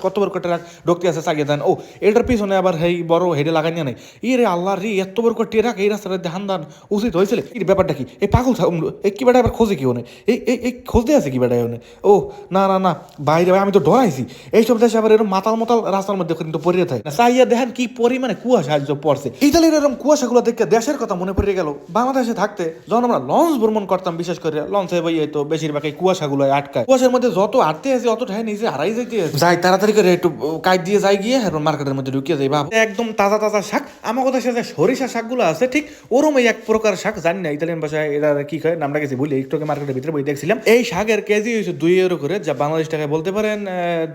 কত বড় কটা ঢুকতে আছে চাগিয়ে দেন ও এটার পিছনে আবার এই বড় হেডে লাগাই নিয়ে নেই রে আল্লাহ রে এত বড় করে টেরাক এই রাস্তাটা ধান দান উচিত হয়েছিল এই ব্যাপারটা কি এই পাগল এই কি বেটা আবার খোঁজে কি ওনে এই খোঁজতে আছে কি বেটা ওনে ও না না না বাইরে আমি তো ডরাইছি এইসব দেশে আবার এরকম মাতাল মাতাল রাস্তার মধ্যে কিন্তু পড়িয়ে থাকে না চাইয়া দেখেন কি পরিমাণে কুয়াশা পড়ছে ইতালির এরকম কুয়াশাগুলো দেখে দেশের কথা মনে পড়ে গেল বাংলাদেশে থাকতে যখন আমরা লঞ্চ ভ্রমণ করতাম বিশেষ করে লঞ্চে বইয়ে তো বেশিরভাগ এই কুয়াশাগুলো আটকায় কুয়াশার মধ্যে যত আটতে আছে অত ঠাই নিজে হারাই যাইতে যাই তাড়াতাড়ি করে একটু কাইট দিয়ে যাই গিয়ে আর মার্কেটের মধ্যে ঢুকিয়ে যাই ভাব একদম তাজা তাজা শাক আমার কথা সাথে সরিষা শাকগুলো আছে ঠিক ওরম এই এক প্রকার শাক জানি না ইতালিয়ান ভাষায় এরা কি খায় নামটা গেছি বুঝলি একটু মার্কেটের ভিতরে বই দেখছিলাম এই শাকের কেজি হয়েছে 2 ইউরো করে যা বাংলাদেশ টাকায় বলতে পারেন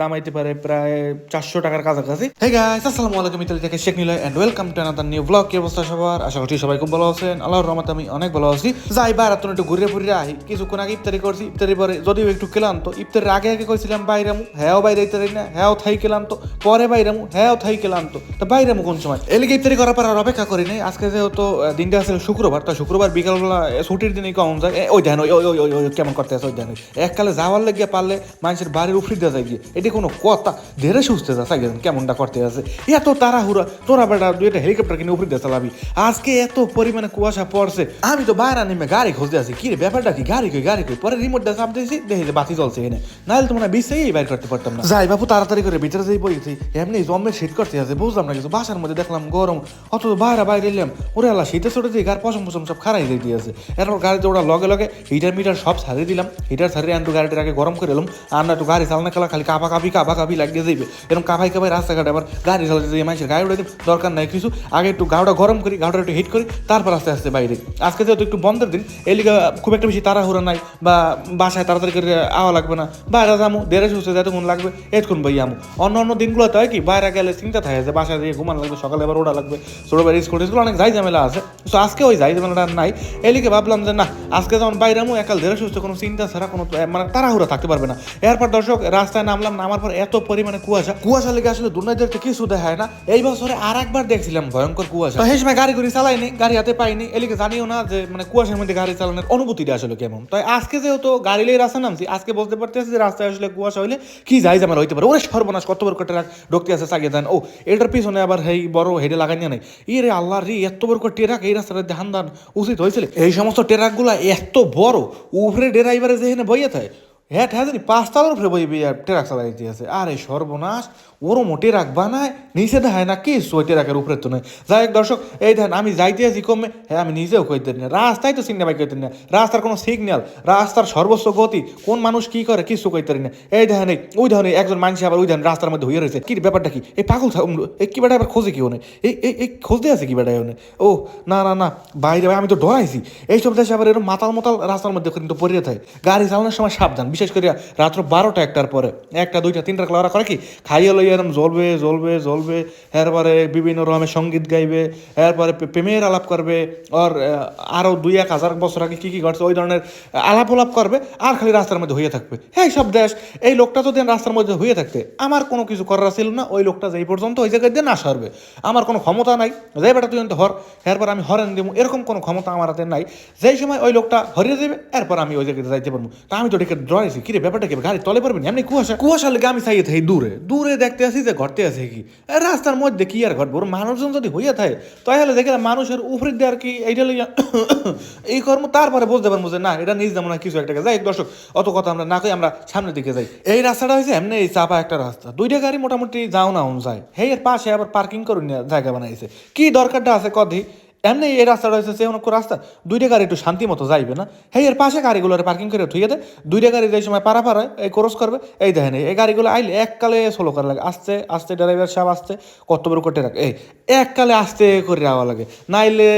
দাম আইতে পারে প্রায় 400 টাকার কাছাকাছি। হে গাইস আসসালামু আলাইকুম, ইতালি থেকে Sheikh Niloy and welcome to another new blog. কি অবস্থা সবার? আশা করছি সবাই খুব ভালো আছেন। আল্লাহর রহমতে আমি অনেক ভালো আছি। যাই বাইরে তো একটু ঘুরে ফুরে আহি, কিছুক্ষণ আগে ইফতারি করছি, ইফতারি পরে যদিও একটু ক্লান্ত, ইফতারের আগে আগে কইছিলাম বাইরামু, হ্যাঁ বাইরে ইফতারি না হ্যাঁ থাই ক্লান্ত, পরে বাইরামু হ্যাঁ থাই ক্লান্ত, তো বাইরামু কোন সময় এলিগে ইফতারি করার পর আর অপেক্ষা করি নাই। আজকে যেহেতু দিনটা আছে শুক্রবার, তো শুক্রবার বিকালবেলা ছুটির দিনে কম যায় ওই ধ্যান ওই কেমন করতে আছে ওই ধ্যান এককালে যাওয়ার লেগে পারলে মানুষের বাড়ির উফরি দেওয়া যায় গিয়ে এটি কোনো কথা ধীরে সুস্থে যা চাই কেমনটা করতে আছে এত তাড়াহুড়া তোরা বেটা দুই একটা হেলিকপ্টার কিনে উফরি দিয়ে চালাবি। আজকে এত পরিমাণে কুয়াশা পড়ছে আমি তো বাইরে নেমে গাড়ি খুঁজতে আছি কি রে ব্যাপারটা কি গাড়ি কই পরে রিমোটটা চাপ দিয়েছি দেখি যে বাতি চলছে এনে নাহলে তো মনে হয় বিশ্বেই বাইর করতে পারতাম না। যাই বাবু তাড়াতাড়ি করে ভিতরে যাই বইছি এমনি জম্মে শীত করতে আছে বুঝলাম না কিছু বাসার মধ্যে দেখলাম গরম অত বাইরে এলাম ওরে আল্লাহ শীতে ছোটে দিয়ে গার পশম পশম সব খারাই দিয়ে দিয়েছে এরপর গাড়িতে ওরা লগে লগে হিটার মিটার সব ছাড়িয়ে দিলাম হিটার ছাড়িয়ে একটু গাড়িটার আগে গরম করে এলাম আর না একটু গাড়ি চালানো খেলা খালি কাপা লাগিয়ে যাইবে এরকম কাপাই রাস্তাঘাটে আবার গাড়ি চালাতে যাই মানুষের গাড়ি উঠে দরকার নাই কিছু আগে একটু গাড়িটা গরম করি গাড়িটা একটু হিট করি তারপর আস্তে আস্তে বাইরে। আজকে যেহেতু একটু বন্ধের দিন এই লিগে খুব একটা বেশি তাড়াহুড়া নাই বা বাসায় তাড়াতাড়ি করে আওয়া লাগবে না বাইরে যাবো দেড়ে সুস্থ যতক্ষণ লাগবে এতক্ষণ বই আমু অন্য দিনগুলোতে হয় কি বাইরে গেলে চিন্তা থাকে যে বাসায় দিয়ে ঘুমানো লাগবে সকালে আবার ওটা লাগবে ছোটো বাড়ি স্কুল টিস্কুল অনেক যাই ঝামেলা আছে তো আজকে ওই যাই ঝামেলাটা নাই এই লিগে ভাবলাম যে না আজকে যখন বাইরে আমু একাল দেড়ে সুস্থ কোনো চিন্তা ছাড়া কোনো মানে তাড়াহুড়া থাকতে পারবে না। এরপর দর্শক রাস্তায় নামার পর এত পরিমাণে কুয়াশা লেগে আসলে দুর্নাইদের কিছু দেখায় না। এই বছরে আর একবার দেখছিলাম ভয়ঙ্কর কুয়াশা, তো সেই সময় গাড়ি চালাইনি গাড়ি হাতে পাইনি এলিকে জানিও না যে মানে কুয়াশার মধ্যে গাড়ি চালানোর অনুভূতিটা আসলে কেমন। তাই আজকে যেহেতু গাড়ি লিয়ে রাস্তা নামছি আজকে বলতে পারতেছি যে রাস্তায় আসলে কুয়াশা হইলে কি যাই জামাল হইতে পারে ওরে সর্বনাশ কত বড় টেরাক ঢুকতে আছে চাগিয়ে দেন ও এটার পিছনে আবার এই বড় হেডে লাগাই নিয়ে নেই রে আল্লাহ রে এত বড় করে টেরাক এই রাস্তাটা ধান দান উচিত হয়েছিল এই সমস্ত টেরাক গুলা এত বড় উপরে ড্রাইভারে যেখানে বইয়ে থাকে হ্যাঁ জানি 5 তলার উপরে বই টেরাক চালাই আছে আরে সর্বনাশ ওরও মোটে রাখ বানায় নিচে দেখায় না কি ওই টেরাকের উপরে তো নয়। যাই হোক দর্শক এই দেখেন আমি যাইতে আছি কমে হ্যাঁ আমি নিজেও কইতে না রাস্তায় তো চিন্তা বাইক কইতে না রাস্তার কোনো সিগন্যাল রাস্তার সর্বোচ্চ গতি কোন মানুষ কি করে কিছু কইতে না এই দেখেন ওই ধরনের একজন মানুষ আবার ওই দেখেন রাস্তার মধ্যে হয়ে রয়েছে কি ব্যাপারটা কি এই পাগল এই কি বেটা আবার খোঁজে কি ওনে এই খোঁজতে আছে কি বেটা ওনে ও না না না বাইরে আমি তো ডরাইছি এইসব দেশে আবার এরকম মাতাল রাস্তার মধ্যে কিন্তু পড়িয়ে থাকে গাড়ি চালানোর সময় সাবধান বিশেষ করে রাত্র 12টা 1টার পরে 1টা 2টা 3টা ওরা করে কি খাইয়ে লই এরকম জ্বলবে এরপরে বিভিন্ন রকমের সঙ্গীত গাইবে এরপরে প্রেমের আলাপ করবে আর আরও 2-1000 বছর আগে কি ঘটছে ওই ধরনের আলাপ করবে আর খালি রাস্তার মধ্যে হয়ে থাকবে। হ্যাঁ সব দেশ এই লোকটা যদি রাস্তার মধ্যে হয়ে থাকতে আমার কোনো কিছু করার ছিল না ওই লোকটা যেই পর্যন্ত ওই জায়গায় দিয়ে না সরবে আমার কোনো ক্ষমতা নাই যাই বেটা তুই হর এরপর আমি হরেন দেবো এরকম কোনো ক্ষমতা আমার হাতে নাই যেই সময় ওই লোকটা হরিয়ে দেবে এরপর আমি ওই জায়গায় যাইতে পারবো। তা আমি তো ডেকে ডরাইছি কিরে ব্যাপারটা কি গাড়ি তলে পারবেন এমনি কুয়াশা লেগে আমি চাইয়ে থাকি দূরে দেখতে আসি যে ঘটতে আছে কি রাস্তার মধ্যে কি আর ঘটবো মানুষজন যদি হইয়া থাকে তাহলে দেখে মানুষের উপরে দিয়ে আর কি এইটা লইয়া এই কর্ম তারপরে বুঝতে পারবো যে না এটা নিজ যেমন কিছু একটা যাই দর্শক অত কথা আমরা না কই আমরা সামনের দিকে যাই। এই রাস্তাটা হয়েছে এমনি এই চাপা একটা রাস্তা 2টা গাড়ি মোটামুটি যাও না যায় হে এর পাশে আবার পার্কিং করুন জায়গা বানাইছে কি দরকারটা আছে কদি এমনি এই রাস্তাটা হয়েছে যে কোনো রাস্তা 2টা গাড়ি একটু শান্তি মতো যাইবে না হ্যাঁ এর পাশে গাড়িগুলো পার্কিং করে ঠিক আছে 2টা গাড়ি যে সময় পারায় এই ক্রস করবে এই দেখেন এই গাড়িগুলো আইলে এককালে স্লো করা লাগে আস্তে ড্রাইভার সাহেব আসতে কত বড় করতে রাখে এই এককালে আস্তে করে যাওয়া লাগে নাইলে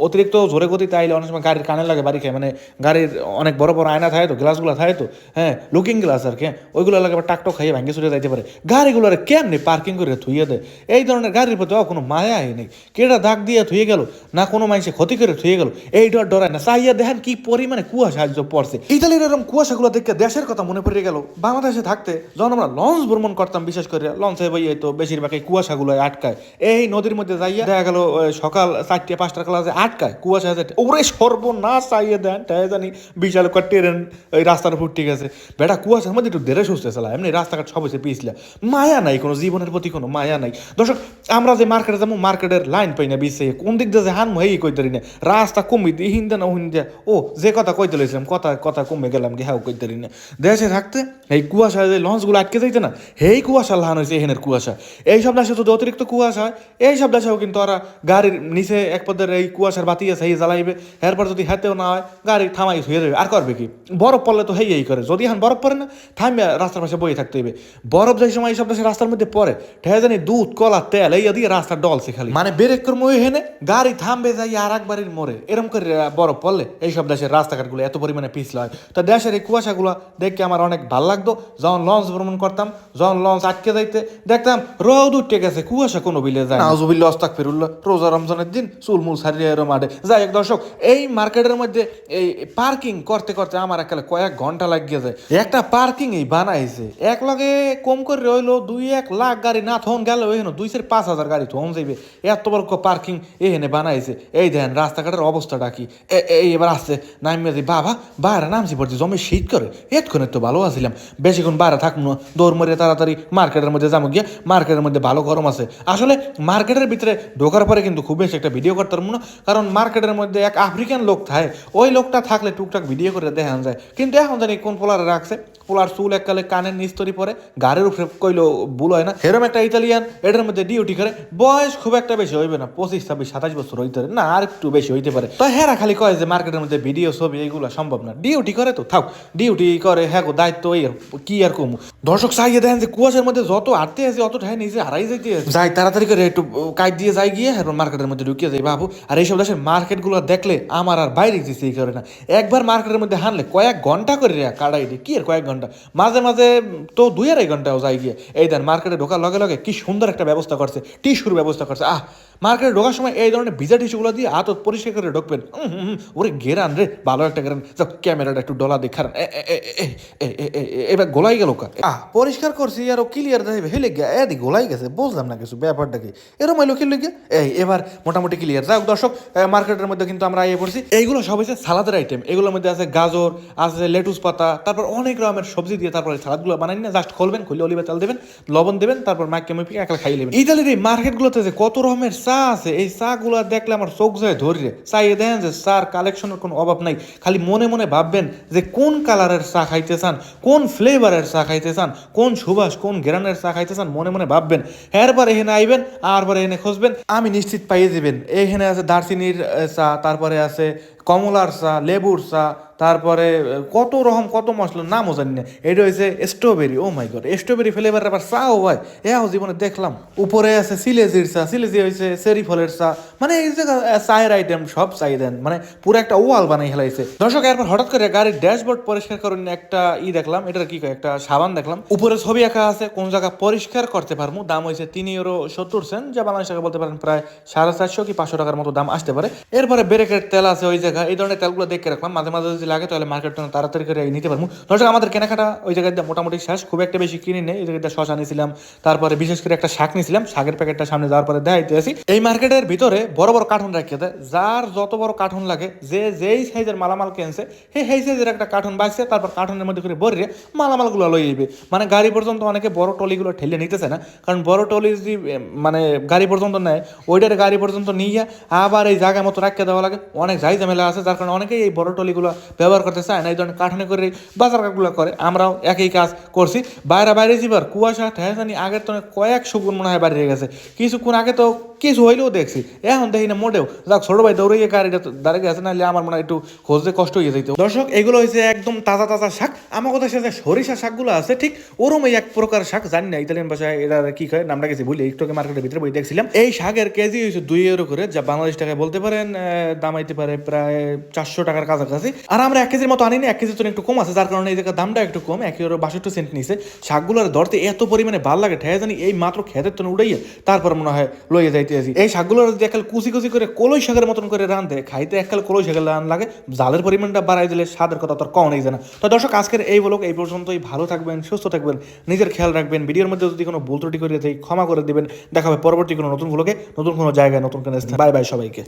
অতিরিক্ত জোরে গতিতে আইলে অনেক সময় গাড়ির কানে লাগে বাড়ি খায় মানে গাড়ির অনেক বড় আয়না থাকে তো গ্লাসগুলো থাকে তো হ্যাঁ লুকিং গ্লাস আর কি ওইগুলো লাগে টাকটো খাইয়ে ভাঙে ছুটে যাইতে পারে গাড়িগুলো কেমনি পার্কিং করে থুইয়ে দেয় এই ধরনের গাড়ির প্রতি কোনো মায়া নেই কেটা দাগ দিয়ে থুয়ে গেল না কোনো মানুষে ক্ষতি করে থুয়ে গেল, এইটা ডরায় না। চাইয়া দেখেন কি পরিমাণে কুয়াশা আজ পড়ছে। ইতালির এরকম কুয়াশাগুলো দেখে দেশের কথা মনে পড়ে গেল। বাংলাদেশে থাকতে যখন আমরা লঞ্চ ভ্রমণ করতাম, বিশেষ করে লঞ্চে বইয়ে তো বেশিরভাগ এই কুয়াশাগুলো আটকায়। এই নদীর মধ্যে যাইয়া দেখা গেল সকাল 4টা-5টার ক্লাসে আটকায় কুয়াশা, ওরে সর্বনাশ চাইয়ে দেন তাই জানি বিশাল ট্রেন ওই রাস্তার উপর ঠিক আছে। বেটা কুয়াশার মধ্যে একটু দেড়ে সুস্থ চালা, এমনি রাস্তাঘাট সব হয়েছে পিছলা, মায়া নাই, কোনো জীবনের প্রতি কোনো মায়া নাই। দর্শক আমরা যে মার্কেটে যাবো, মার্কেটের লাইন পাই না, বিশ্বে কোন দিক দিয়ে যে হানমো এই কইতে না, রাস্তা কমি দিই হিন্দা না হিন্দা, ও যে কথা কইতে লইছিলাম কথা কথা কমে গেলাম কি হ্যাঁ কইতে না। দেশে থাকতে এই কুয়াশা যে লঞ্চগুলো আটকে যাইতে না, এই কুয়াশা লাহান হয়েছে এখানের কুয়াশা। এইসব দেশে যদি অতিরিক্ত কুয়াশা হয়, এইসব দেশেও কিন্তু ওরা গাড়ির নিচে এক পদের এই কুয়াশার বাতি আছে এই জ্বালাইবে, এরপর যদি হাতেও না হয় গাড়ি থামাই হয়ে যাবে। আর করবে কি, বরফ পড়লে তো হেই এই করে, যদি এখন বরফ পড়ে না থামিয়ে রাস্তার পাশে বয়ে থাকতে হইবে। বরফ যে সময় এইসব দেশে রাস্তার মধ্যে পড়ে ঠেয়া জানি দুধ কলা তেল এই দিয়ে রাস্তা ডলছে খালি, মানে ব্রেক করে মই হেনে গাড়ি থামবে যাই আর একবারের মোড়ে, এরকম করে বরফ পড়লে এইসব দেশের রাস্তাঘাটগুলো এত পরিমাণে পিছলা হয়। তো দেশের এই কুয়াশাগুলো দেখে আমার অনেক ভালো লাগতো। যখন লঞ্চ ভ্রমণ করতাম, যখন লঞ্চ আটকে যাইতে দেখতাম রোদ উঠে গেছে, কুয়াশা কোনো বিলে যায় না, আউযুবিল্লাহ আস্তাগফিরুল্লাহ, রোজা রমজানের দিন চুলমুল সারিয়ে মাঠে যাই। এক দর্শক এই মার্কেটের মধ্যে এই পার্কিং করতে করতে আমার একালে কয়েক ঘন্টা লাগিয়ে যায়। একটা পার্কিং এই বানাইছে এক লগে কম করে রইলো 2-1 লাখ গাড়ি না থন গেল, এখানে 2-5 হাজার গাড়ি থন যাইবে, এত বড় পার্কিং এখানে বানাইছে। এই দেখেন রাস্তাঘাটের অবস্থাটা কি। এই এবার আসছে নামিয়ে দিই, বাবা বাইরে নামছি পড়ছি, জমে শীত করে, এতক্ষণে তো ভালো আছিলাম, বেশিক্ষণ বাইরে থাকবো না, দৌড় মরে তাড়াতাড়ি মার্কেটের মধ্যে যাবো গিয়া, মার্কেটের মধ্যে ভালো গরম আছে। আসলে মার্কেটের ভিতরে ঢোকার পরে কিন্তু খুব বেশি একটা ভিডিও করতে পারবো না, কারণ মার্কেটের মধ্যে এক আফ্রিকান লোক থাকে, ওই লোকটা থাকলে টুকটাক ভিডিও করে দেখান যায়। কিন্তু এখন জানি কোন পোলারে রাখছে, পোলার চুল এককালে কানের নিস্তরি পরে গাড়ির উপরে কইলো ভুল হয় না, এরম একটা ইতালিয়ান এটার মধ্যে ডিউটি করে, বয়স খুব একটা বেশি হইবে না, 25-26-27 বছর হইতে পারে, না আর একটু বেশি হইতে পারে। তো হেরা খালি কয় যে মার্কেটের মধ্যে ভিডিও ছবি এইগুলো সম্ভব না, ডিউটি করে তো থাক, ডিউটি করে হ্যাঁ দায়িত্ব এই কি আর কম। দর্শক চাইয়ে দেখেন যে কুয়াশার মধ্যে যত আটতে আছে অত ঠাই নিজে হারাই যাইতে যাই, তাড়াতাড়ি করে একটু কাজ দিয়ে যাই গিয়ে এরপর মার্কেটের মধ্যে ঢুকিয়ে যাই বাবু। আর এইসব দেশের মার্কেটগুলো দেখলে আমার আর বাইরে যেতে করে না, একবার মার্কেটের মধ্যে হানলে কয়েক ঘন্টা করে কাটাই দিই, কি আর কয়েক ঘন্টা, মাঝে মাঝে তো 2-2.5 ঘন্টাও যাই গিয়ে। এই দেন মার্কেটে ঢোকার লগে লগে কি সুন্দর একটা ব্যবস্থা করছে, টিস্যুর ব্যবস্থা করছে। মার্কেটে ঢোকার সময় এই ধরনের ভিজা টিস্যুগুলো দিয়ে হাত পরিষ্কার করে ঢুকবেন, ওরে গেরান রে, ভালো একটা গেরান। যাও ক্যামেরাটা একটু ডলা দেখান, এবার গোলাই গেল কা, পরিষ্কার করছি আর ক্লিয়ার দেবে হেলে গিয়া এদি গোলাই গেছে, বুঝলাম না কিছু ব্যাপারটা কি, এরম এলো খেলে গিয়ে এবার মোটামুটি ক্লিয়ার। যাই দর্শক মার্কেটের মধ্যে কিন্তু আমরা আইয়ে পড়ছি, এইগুলো সব হচ্ছে সালাদের আইটেম, এগুলোর মধ্যে আছে গাজর, আছে লেটুস পাতা, তারপর অনেক রকমের সবজি দিয়ে তারপরে সালাদগুলো বানাই না, জাস্ট খুলবেন, খুলে অলিভের তেল দেবেন, লবণ দেবেন, তারপর মাইকে মেপে একলা খাইয়ে নেবেন। ইতালির এই মার্কেটগুলোতে যে কত রকমের চা আছে, এই চা গুলো দেখলে আমার চোখ যায় ধরে, চাইয়ে দেখেন যে চার কালেকশনের কোনো অভাব নাই, খালি মনে মনে ভাববেন যে কোন কালারের চা খাইতে চান, কোন ফ্লেভারের চা খাইতে চান, কোন সুবাস কোন গ্রানের চা খাইতে চান, মনে মনে ভাববেন, এরপর এখানে আইবেন, আরপরে এখানে খুঁজবেন, আমি নিশ্চিত পাইয়ে দিবেন। এখানে আছে দারচিনির চা, তারপরে আছে কমলার চা, লেবুর চা, তারপরে কত রকম কত মশলার নামও জানি না, এটা হয়েছে স্ট্রবেরি, ও মাই গড, স্ট্রবেরি ফ্লেভারের আবার চাও হয়, এও জীবনে দেখলাম। উপরে আছে সিলেজির চা, সিলেজি হয়েছে চেরি ফলের চা, মানে এই যে চায়ের আইটেম সব চাই দেন, মানে পুরো একটা ওয়াল বানাই হেলাইছে। দর্শক এরপর হঠাৎ করে গাড়ির ড্যাশবোর্ড পরিষ্কার করেন একটা দেখলাম, এটার কি কয় একটা সাবান দেখলাম, উপরে ছবি আঁকা আছে, কোন জায়গা পরিষ্কার করতে পারবো, দাম হয়েছে 3 ইউরো 70 সেন্ট, যা বাংলাদেশ টাকা বলতে পারেন প্রায় 450 কি 500 টাকার মতো দাম আসতে পারে। এরপরে ব্রেকের তেল আছে ওই জায়গায়, এই ধরনের তেলগুলো দেখে রাখলাম, মাঝে মাঝে যদি লাগে তাহলে মার্কেট তাড়াতাড়ি করে নিতে পারবো। দর্শক আমাদের কেনাকাটা ওই জায়গায় মোটামুটি শেষ, খুব একটা বেশি কিনে নেই, এই জায়গায় শশা নিয়েছিলাম, তারপরে বিশেষ করে একটা শাক নিয়েছিলাম, শাকের প্যাকেটটা সামনে যাওয়ার পরে দেখাইতে আসি। এই মার্কেটের ভিতরে বড় বড় কার্টুন রাখিয়ে দেয়, যার যত বড় কার্টুন লাগে, যে যেই সাইজের মালামাল কিনছে সেই সাইজের একটা কার্টুন বাঁচছে, তারপর কার্টুনের মধ্যে করে ভরে মালামালগুলো লই যাবে। মানে গাড়ি পর্যন্ত অনেকে বড় টলিগুলো ঠেলে নিতেছে না, কারণ বড় টলি যদি মানে গাড়ি পর্যন্ত নেয়, ওইটার গাড়ি পর্যন্ত নিয়ে আবার এই জায়গা মতো রাখিয়ে দেওয়া লাগে, অনেক যাই ঝামেলা আছে, যার কারণে অনেকেই এই বড় টলিগুলো ব্যবহার করতে চায় না, এই ধরনের কার্টুনে করে বাজারগুলো করে। আমরাও একই কাজ করছি, বাইরে যাবার কুয়াশা ঠেসানি আগের তো কয়েকশো গুণ মনে হয় বাড়িয়ে গেছে, কিছুক্ষণ আগে তো কিছু হইলেও দেখছি, এখন দেখি না মোটেও। যাক ছোট ভাই দৌড়ে গাড়িটা দাঁড়িয়ে গেছে, নাহলে আমার মনে হয় একটু খুঁজতে কষ্ট হয়ে যেত। দর্শক এগুলো হয়েছে একদম তাজা তাজা শাক, আমার কথা সাথে সরিষা শাকগুলো আছে ঠিক ওরম এই এক প্রকার শাক, জানি না ইতালিয়ান ভাষায় এটা কি খায়, নামটা গেছি ভুলি, একটু মার্কেটের ভিতরে বই দেখছিলাম। এই শাকের কেজি হয়েছে 2 ইউরো করে, যা বাংলাদেশ টাকায় বলতে পারেন দাম হইতে পারে প্রায় হয় 400 টাকার কাছাকাছি। আর আমরা 1 কেজির মতো আনি না, 1 কেজির তো একটু কম আছে, যার কারণে এই জায়গার দামটা একটু কম, 1.62 নিছে। শাকগুলোর ধরতে এত পরিমাণে ভাল লাগে, ঠেয়া জানি এই মাত্র খেতের তো উড়াইয়া তারপর মনে হয় লইয়ে যাইতে আসি। এই শাকগুলোর যদি একাল কুচি কুচি করে কলই শাকের মতন করে রাঁধে খাইতে একাল কলই শাকের রান লাগে, জালের পরিমাণটা বাড়াই দিলে স্বাদের কথা তো কম নেই জানা। তো দর্শক আজকের এই ব্লগ এই পর্যন্তই। ভালো থাকবেন, সুস্থ থাকবেন, নিজের খেয়াল রাখবেন। ভিডিওর মধ্যে যদি কোনো ভুল ত্রুটি করে দেয় ক্ষমা করে দিবেন। দেখা হবে পরবর্তী কোনো নতুন ব্লগে, নতুন কোনো জায়গায়, নতুন কোনো স্থানে। বাই বাই সবাইকে।